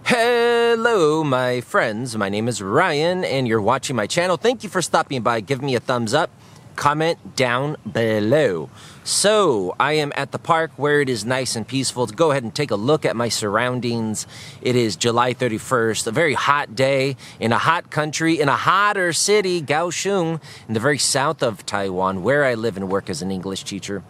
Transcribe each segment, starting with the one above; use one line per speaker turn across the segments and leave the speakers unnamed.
Hello, my friends. My name is Ryan, and you're watching my channel. Thank you for stopping by. Give me a thumbs up. Comment down below. So, I am at the park where it is nice and peaceful. Go ahead and take a look at my surroundings. It is July 31st, a very hot day in a hot country, in a hotter city, Kaohsiung, in the very south of Taiwan, where I live and work as an English teacher.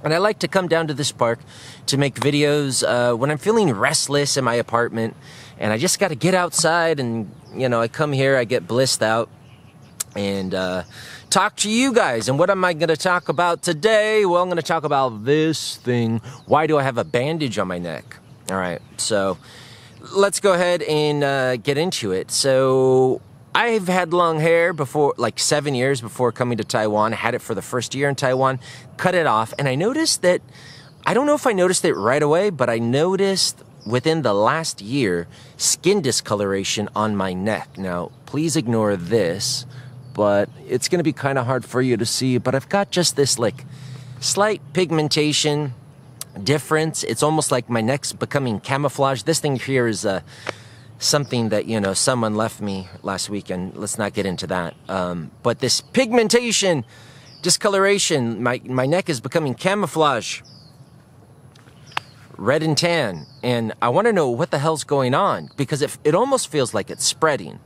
And I like to come down to this park to make videos when I'm feeling restless in my apartment and I just got to get outside and, you know, I come here, I get blissed out and talk to you guys. And what am I going to talk about today? Well, I'm going to talk about this thing. Why do I have a bandage on my neck? All right, so let's go ahead and get into it. So I've had long hair before, like 7 years before coming to Taiwan. I had it for the first year in Taiwan, cut it off, and I noticed that, I don't know if I noticed it right away, but I noticed within the last year, skin discoloration on my neck. Now, please ignore this, but it's going to be kind of hard for you to see, but I've got just this like slight pigmentation difference. It's almost like my neck's becoming camouflaged. This thing here is something that, you know, someone left me last weekend. Let's not get into that. But this pigmentation, discoloration, my neck is becoming camouflage, red and tan. And I want to know what the hell's going on because it almost feels like it's spreading.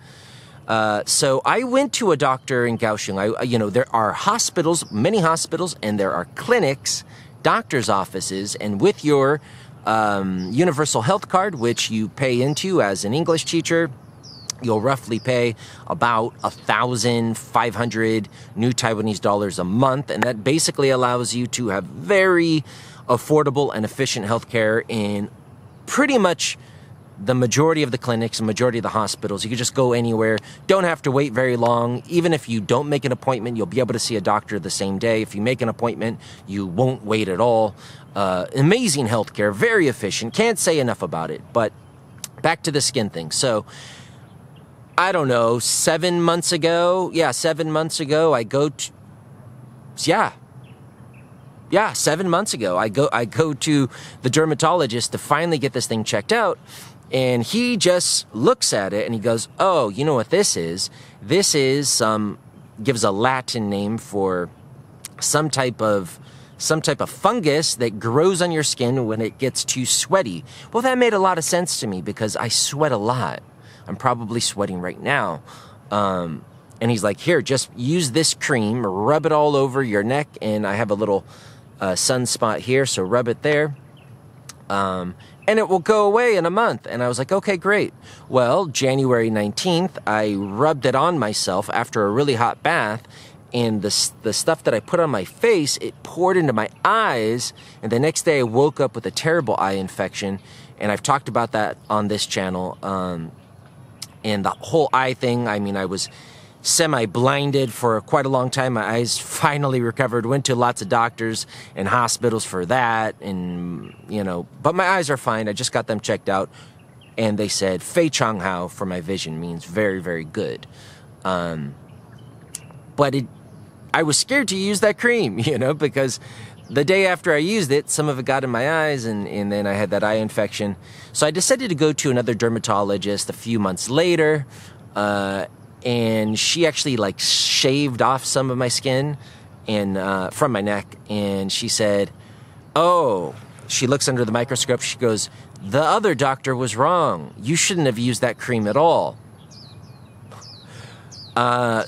So I went to a doctor in Kaohsiung. You know, there are hospitals, many hospitals, and there are clinics, doctor's offices, and with your universal health card, which you pay into as an English teacher, you'll roughly pay about 1,500 new Taiwanese dollars a month, and that basically allows you to have very affordable and efficient healthcare in pretty much the majority of the clinics and majority of the hospitals. You can just go anywhere, don't have to wait very long. Even if you don't make an appointment, you'll be able to see a doctor the same day. If you make an appointment, you won't wait at all. Amazing healthcare, very efficient. Can't say enough about it. But back to the skin thing. So, I don't know, 7 months ago, I go to, 7 months ago, I go to the dermatologist to finally get this thing checked out. And he just looks at it and he goes, oh, you know what this is? This is gives a Latin name for some type of fungus that grows on your skin when it gets too sweaty. Well, that made a lot of sense to me because I sweat a lot. I'm probably sweating right now. And he's like, here, just use this cream, rub it all over your neck. And I have a little sunspot here, so rub it there. And it will go away in a month. And I was like, okay, great. Well, January 19th, I rubbed it on myself after a really hot bath. And the stuff that I put on my face, it poured into my eyes. And the next day I woke up with a terrible eye infection. And I've talked about that on this channel. And the whole eye thing, I mean, I was semi-blinded for quite a long time. My eyes finally recovered, went to lots of doctors and hospitals for that. And, you know, but my eyes are fine. I just got them checked out. And they said, Fei Chang Hao for my vision means very, very good. But I was scared to use that cream, you know, because the day after I used it, some of it got in my eyes and then I had that eye infection. So I decided to go to another dermatologist a few months later. And she actually like shaved off some of my skin and from my neck. And she said, oh, she looks under the microscope. She goes, the other doctor was wrong. You shouldn't have used that cream at all.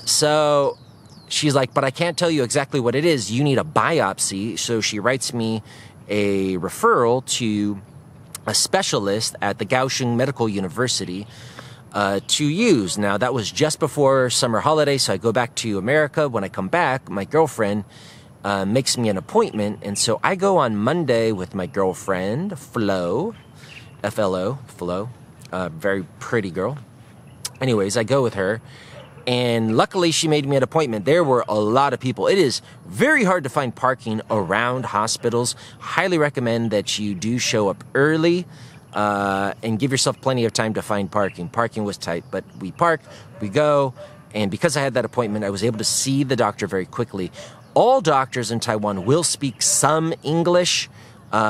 So she's like, but I can't tell you exactly what it is. You need a biopsy. So she writes me a referral to a specialist at the Kaohsiung Medical University to use. Now, that was just before summer holiday, so I go back to America. When I come back, my girlfriend makes me an appointment, and so I go on Monday with my girlfriend, Flo, F-L-O, Flo, very pretty girl. Anyways, I go with her, and luckily she made me an appointment. There were a lot of people. It is very hard to find parking around hospitals. Highly recommend that you do show up early. And give yourself plenty of time to find parking. Parking was tight, but we park, we go, and because I had that appointment, I was able to see the doctor very quickly. All doctors in Taiwan will speak some English,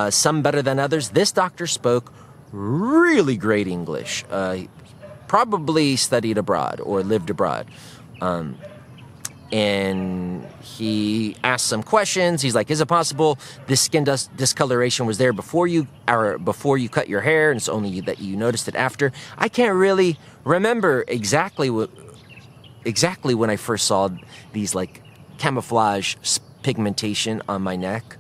some better than others. This doctor spoke really great English. Probably studied abroad or lived abroad. And he asked some questions. He's like, is it possible this skin discoloration was there before you cut your hair, and it's only that you noticed it after? I can't really remember exactly when I first saw these like camouflage pigmentation on my neck.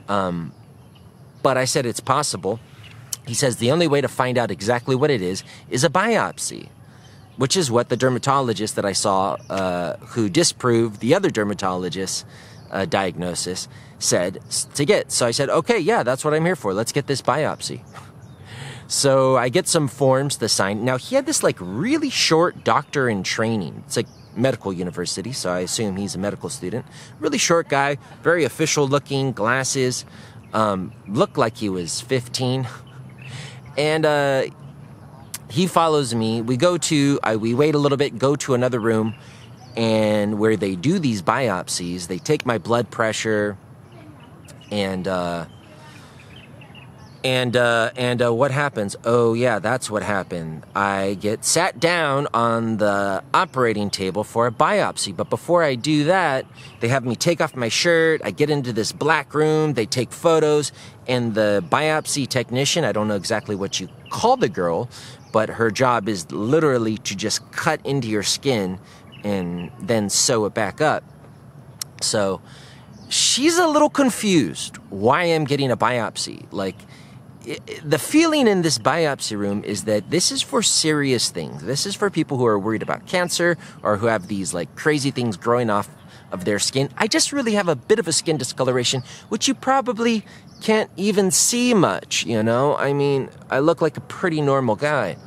But I said it's possible. He says the only way to find out exactly what it is a biopsy, which is what the dermatologist that I saw, who disproved the other dermatologist's diagnosis, said to get. So I said, okay, yeah, that's what I'm here for. Let's get this biopsy. So I get some forms to sign. Now, he had this like really short doctor in training. It's like medical university, so I assume he's a medical student. Really short guy, very official looking, glasses, looked like he was 15. And he follows me. We wait a little bit, go to another room, and where they do these biopsies, they take my blood pressure, and what happens? Oh yeah, that's what happened. I get sat down on the operating table for a biopsy, but before I do that, they have me take off my shirt. I get into this black room, they take photos, and the biopsy technician, I don't know exactly what you call the girl, but her job is literally to just cut into your skin and then sew it back up. So she's a little confused why I'm getting a biopsy. Like, the feeling in this biopsy room is that this is for serious things. This is for people who are worried about cancer or who have these like crazy things growing off of their skin. I just really have a bit of a skin discoloration, which you probably can't even see much, you know? I mean, I look like a pretty normal guy.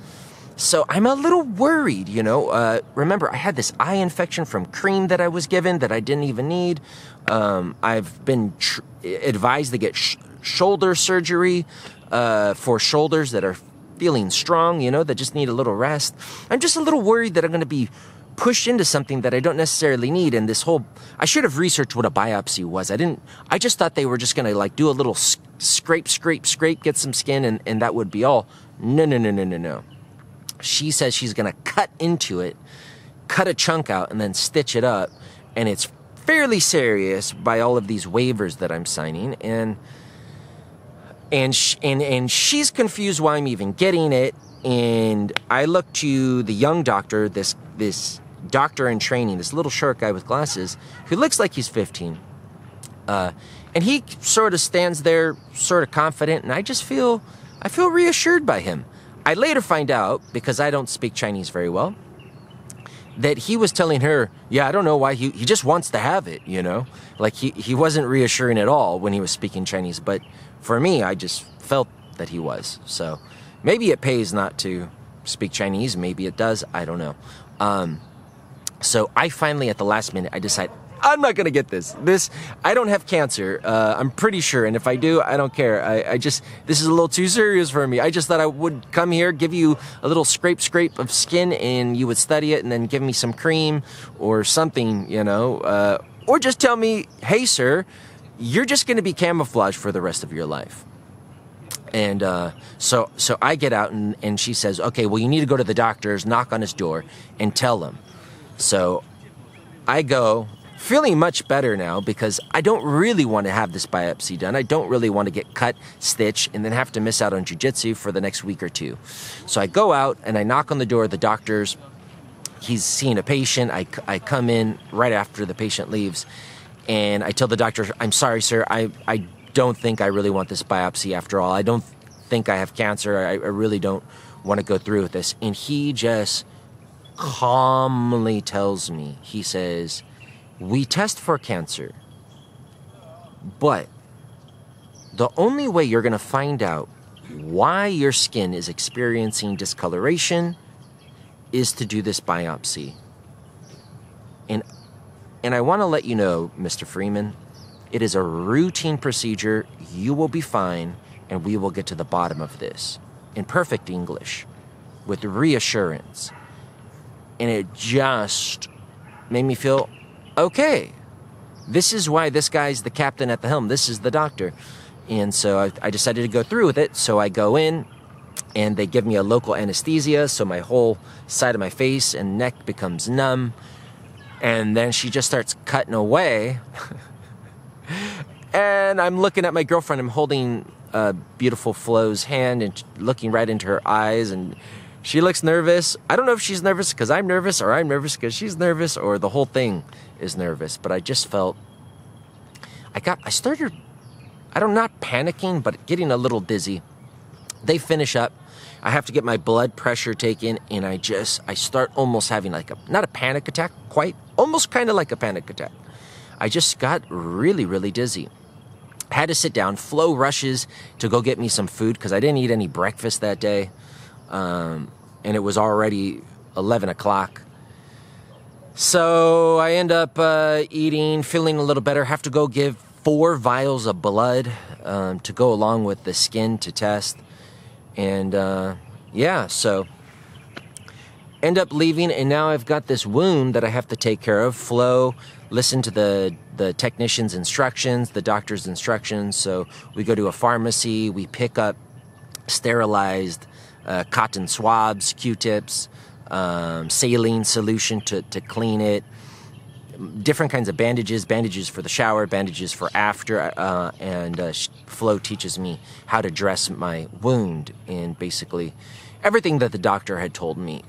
So I'm a little worried, you know? Remember, I had this eye infection from cream that I was given that I didn't even need. I've been advised to get shoulder surgery for shoulders that are feeling strong, you know, that just need a little rest. I'm just a little worried that I'm going to be pushed into something that I don't necessarily need. And I should have researched what a biopsy was. I just thought they were just going to like do a little scrape, get some skin, and that would be all. No. She says she's going to cut into it, cut a chunk out, and then stitch it up. And it's fairly serious by all of these waivers that I'm signing. And she's confused why I'm even getting it. And I look to the young doctor, this doctor in training, this little short guy with glasses, who looks like he's 15. And he sort of stands there, sort of confident, and I feel reassured by him. I later find out, because I don't speak Chinese very well, that he was telling her, yeah, I don't know why, he just wants to have it, you know? Like, he wasn't reassuring at all when he was speaking Chinese, but for me, I just felt that he was. So maybe it pays not to speak Chinese, maybe it does, I don't know. So I finally, at the last minute, I decide, I'm not going to get this. I don't have cancer, I'm pretty sure, and if I do, I don't care. This is a little too serious for me. I just thought I would come here, give you a little scrape of skin, and you would study it, and then give me some cream or something, you know, or just tell me, hey, sir, you're just going to be camouflaged for the rest of your life. And so I get out, and she says, okay, well, you need to go to the doctor's, knock on his door, and tell him. So I go, feeling much better now, because I don't really want to have this biopsy done. I don't really want to get cut, stitched, and then have to miss out on jiu-jitsu for the next week or two. So I go out, and I knock on the door of the doctor's. He's seeing a patient. I come in right after the patient leaves, and I tell the doctor, I'm sorry, sir, I don't think I really want this biopsy after all. I don't think I have cancer. I really don't want to go through with this. And he just calmly tells me, he says, we test for cancer, but the only way you're going to find out why your skin is experiencing discoloration is to do this biopsy. And I want to let you know, Mr. Freeman, it is a routine procedure. You will be fine, and we will get to the bottom of this in perfect English with reassurance. And it just made me feel, okay, this is why this guy's the captain at the helm. This is the doctor. And so I decided to go through with it. So I go in, and they give me a local anesthesia, so my whole side of my face and neck becomes numb. And then she just starts cutting away. And I'm looking at my girlfriend. I'm holding beautiful Flo's hand and looking right into her eyes, and she looks nervous. I don't know if she's nervous because I'm nervous, or I'm nervous because she's nervous, or the whole thing is nervous. But I just felt, I started, not panicking, but getting a little dizzy. They finish up. I have to get my blood pressure taken, and I start almost having like not a panic attack, quite, almost kind of like a panic attack. I just got really, really dizzy. I had to sit down. Flo rushes to go get me some food because I didn't eat any breakfast that day. And it was already 11 o'clock. So I end up eating, feeling a little better. Have to go give 4 vials of blood to go along with the skin to test. And yeah, so end up leaving, and now I've got this wound that I have to take care of. Flo listened to the technician's instructions, the doctor's instructions. So we go to a pharmacy, we pick up sterilized cotton swabs, Q-tips, saline solution to clean it, different kinds of bandages for the shower, bandages for after, and Flo teaches me how to dress my wound, and basically everything that the doctor had told me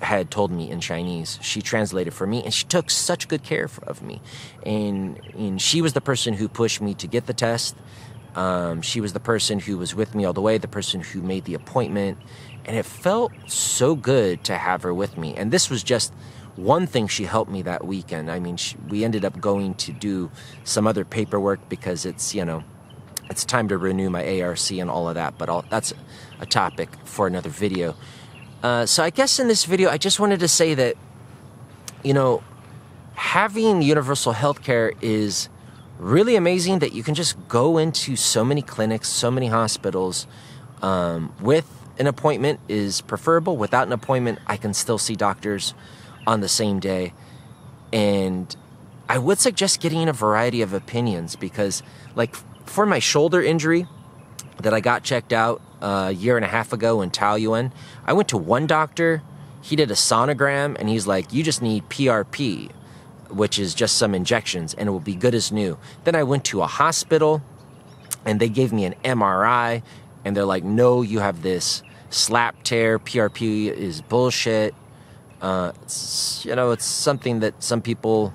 in Chinese, she translated for me, and she took such good care of me. And she was the person who pushed me to get the test. She was the person who was with me all the way, the person who made the appointment, and it felt so good to have her with me. And this was just one thing she helped me that weekend. I mean, we ended up going to do some other paperwork because it's, it's time to renew my ARC and all of that, but that's a topic for another video. So I guess in this video, I just wanted to say that, having universal healthcare is really amazing, that you can just go into so many clinics, so many hospitals. With an appointment is preferable. Without an appointment, I can still see doctors on the same day. And I would suggest getting a variety of opinions because, like, for my shoulder injury that I got checked out a year and a half ago in Taiwan, I went to one doctor, he did a sonogram, and he's like, you just need PRP, which is just some injections, and it will be good as new. Then I went to a hospital, and they gave me an MRI, and they're like, no, you have this slap tear, PRP is bullshit. It's something that some people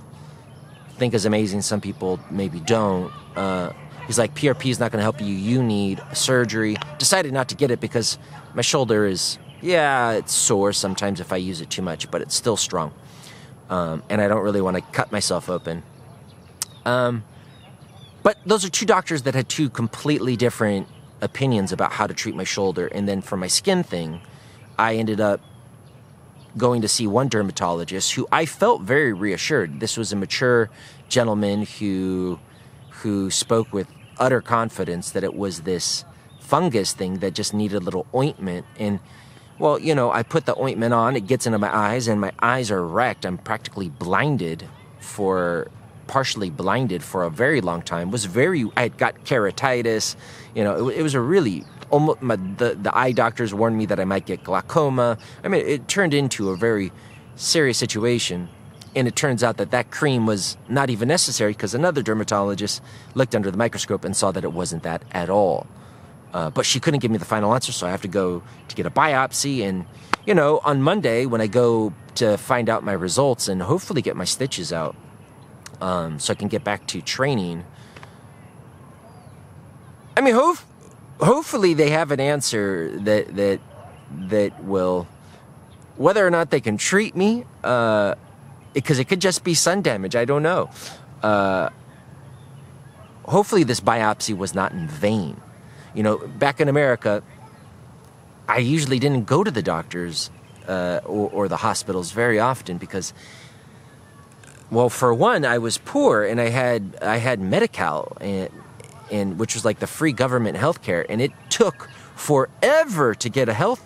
think is amazing, some people maybe don't. He's like, PRP is not going to help you. You need surgery. Decided not to get it because my shoulder is, it's sore sometimes if I use it too much, but it's still strong. And I don't really want to cut myself open. But those are two doctors that had two completely different opinions about how to treat my shoulder. And then for my skin thing, I ended up going to see one dermatologist who I felt very reassured. This was a mature gentleman who spoke with utter confidence that it was this fungus thing that just needed a little ointment. And, well, I put the ointment on, it gets into my eyes, and my eyes are wrecked. I'm practically partially blinded for a very long time. I had got keratitis. It was a really, almost, the eye doctors warned me that I might get glaucoma. I mean, it turned into a very serious situation. And it turns out that cream was not even necessary because another dermatologist looked under the microscope and saw that it wasn't that at all. But she couldn't give me the final answer, so I have to go to get a biopsy. And, on Monday when I go to find out my results and hopefully get my stitches out so I can get back to training, I mean, hopefully they have an answer that will, whether or not they can treat me, because it could just be sun damage. I don't know. Hopefully this biopsy was not in vain. Back in America, I usually didn't go to the doctors or the hospitals very often because, well, for one, I was poor and I had Medi-Cal, and which was like the free government health care, and it took forever to get a health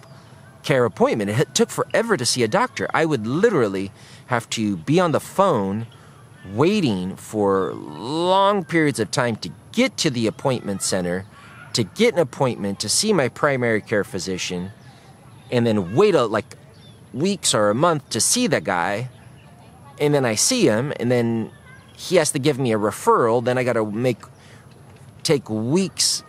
care appointment. It took forever to see a doctor. I would literally have to be on the phone waiting for long periods of time to get to the appointment center, to get an appointment, to see my primary care physician. and then wait like weeks or a month to see the guy, and then I see him, and then he has to give me a referral. Then I got to take weeks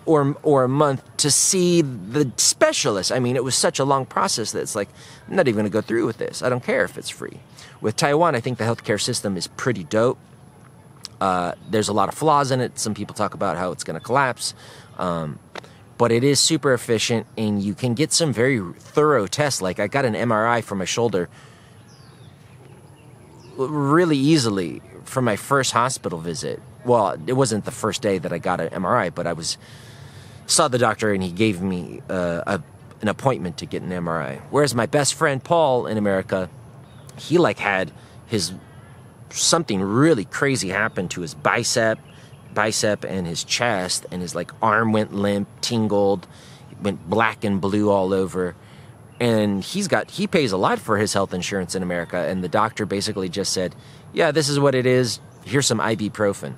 or a month to see the specialist. I mean, it was such a long process that it's like, I'm not even going to go through with this. I don't care if it's free. With Taiwan, I think the healthcare system is pretty dope. There's a lot of flaws in it. Some people talk about how it's going to collapse. But it is super efficient, and you can get some very thorough tests. Like, I got an MRI for my shoulder really easily from my first hospital visit. Well, it wasn't the first day that I got an MRI, but I saw the doctor, and he gave me an appointment to get an MRI. Whereas my best friend Paul in America, he like had something really crazy happen to his bicep and his chest, and his like arm went limp, tingled, went black and blue all over. And he pays a lot for his health insurance in America, and the doctor basically just said, yeah, this is what it is, here's some ibuprofen.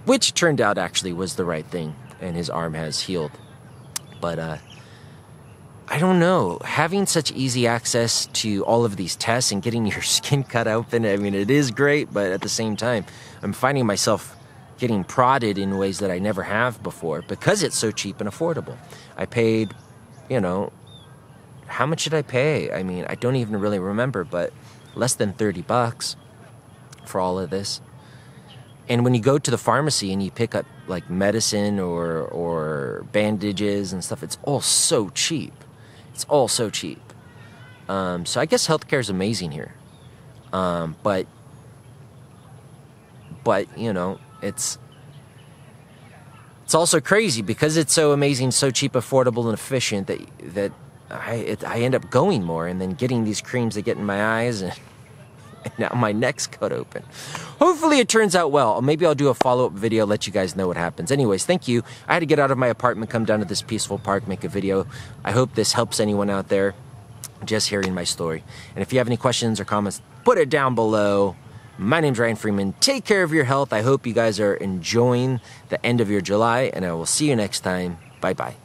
Which turned out actually was the right thing, and his arm has healed. But I don't know, having such easy access to all of these tests and getting your skin cut open, I mean, it is great, but at the same time, I'm finding myself getting prodded in ways that I never have before because it's so cheap and affordable. I paid, how much did I pay? I mean, I don't even really remember, but less than $30 for all of this. And when you go to the pharmacy and you pick up like medicine or bandages and stuff, it's all so cheap. It's all so cheap. So I guess healthcare is amazing here. But it's also crazy because it's so amazing, so cheap, affordable, and efficient that I end up going more and then getting these creams that get in my eyes, and now my neck's cut open. Hopefully it turns out well. Or maybe I'll do a follow-up video, let you guys know what happens. Anyways, thank you. I had to get out of my apartment, come down to this peaceful park, make a video. I hope this helps anyone out there just hearing my story. And if you have any questions or comments, put it down below. My name's Ryan Freeman. Take care of your health. I hope you guys are enjoying the end of your July, and I will see you next time. Bye-bye.